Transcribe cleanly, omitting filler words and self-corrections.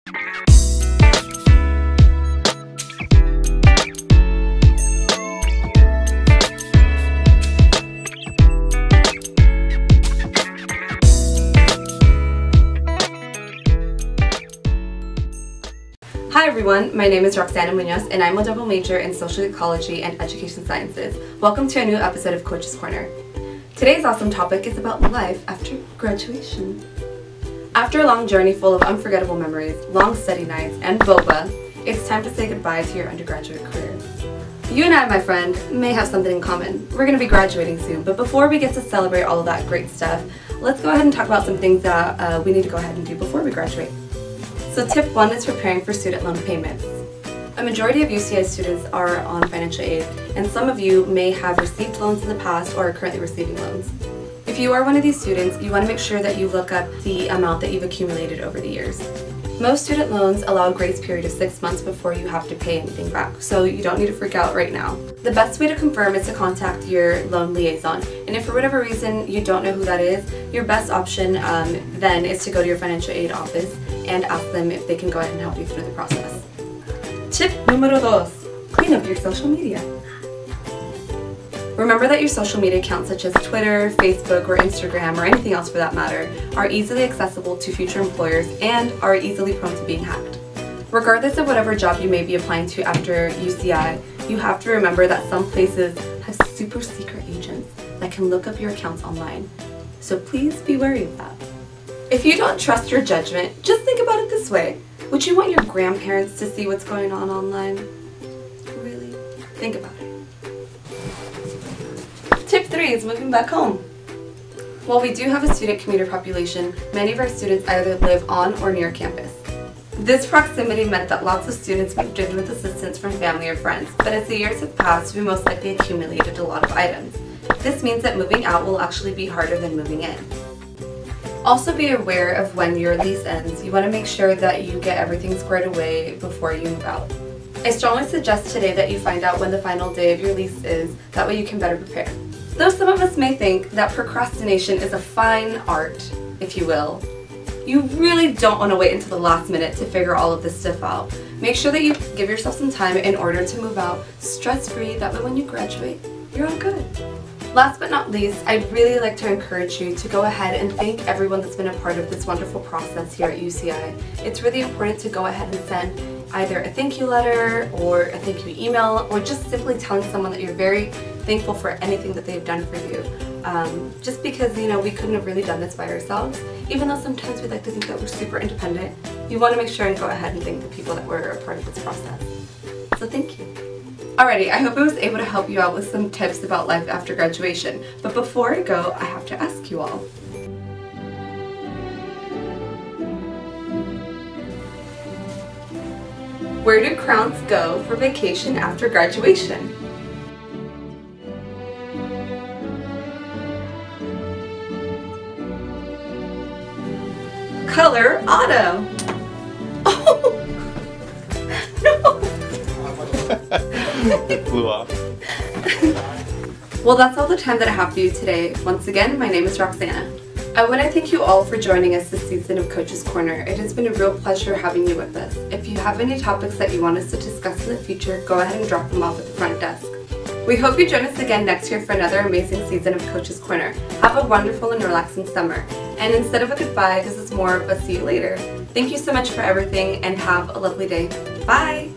Hi everyone, my name is Roxana Muñoz and I'm a double major in Social Ecology and Education Sciences. Welcome to a new episode of Coach's Corner. Today's awesome topic is about life after graduation. After a long journey full of unforgettable memories, long study nights, and boba, it's time to say goodbye to your undergraduate career. You and I, my friend, may have something in common. We're going to be graduating soon, but before we get to celebrate all of that great stuff, let's go ahead and talk about some things that we need to go ahead and do before we graduate. So tip 1 is preparing for student loan payments. A majority of UCI students are on financial aid, and some of you may have received loans in the past or are currently receiving loans. If you are one of these students, you want to make sure that you look up the amount that you've accumulated over the years. Most student loans allow a grace period of 6 months before you have to pay anything back, so you don't need to freak out right now. The best way to confirm is to contact your loan liaison, and if for whatever reason you don't know who that is, your best option then is to go to your financial aid office and ask them if they can go ahead and help you through the process. Tip número 2. Clean up your social media. Remember that your social media accounts such as Twitter, Facebook, or Instagram, or anything else for that matter, are easily accessible to future employers and are easily prone to being hacked. Regardless of whatever job you may be applying to after UCI, you have to remember that some places have super secret agents that can look up your accounts online. So please be wary of that. If you don't trust your judgment, just think about it this way. Would you want your grandparents to see what's going on online? Really? Think about it. Tip 3 is moving back home. While we do have a student commuter population, many of our students either live on or near campus. This proximity meant that lots of students moved in with assistance from family or friends, but as the years have passed, we most likely accumulated a lot of items. This means that moving out will actually be harder than moving in. Also be aware of when your lease ends. You want to make sure that you get everything squared away before you move out. I strongly suggest today that you find out when the final day of your lease is, that way you can better prepare. Though some of us may think that procrastination is a fine art, if you will, you really don't want to wait until the last minute to figure all of this stuff out. Make sure that you give yourself some time in order to move out stress-free, that way when you graduate, you're all good. Last but not least, I'd really like to encourage you to go ahead and thank everyone that's been a part of this wonderful process here at UCI. It's really important to go ahead and send either a thank you letter or a thank you email, or just simply telling someone that you're very thankful for anything that they've done for you. Just because, you know, we couldn't have really done this by ourselves, even though sometimes we like to think that we're super independent. You want to make sure and go ahead and thank the people that were a part of this process. So thank you. Alrighty, I hope I was able to help you out with some tips about life after graduation, but before I go, I have to ask you all. Where do crowns go for vacation after graduation? Colorado! Oh! No! It flew off. Well, that's all the time that I have for you today. Once again, my name is Roxana. I want to thank you all for joining us this season of Coach's Corner. It has been a real pleasure having you with us. If you have any topics that you want us to discuss in the future, go ahead and drop them off at the front desk. We hope you join us again next year for another amazing season of Coach's Corner. Have a wonderful and relaxing summer. And instead of a goodbye, this is more of a see you later. Thank you so much for everything and have a lovely day. Bye!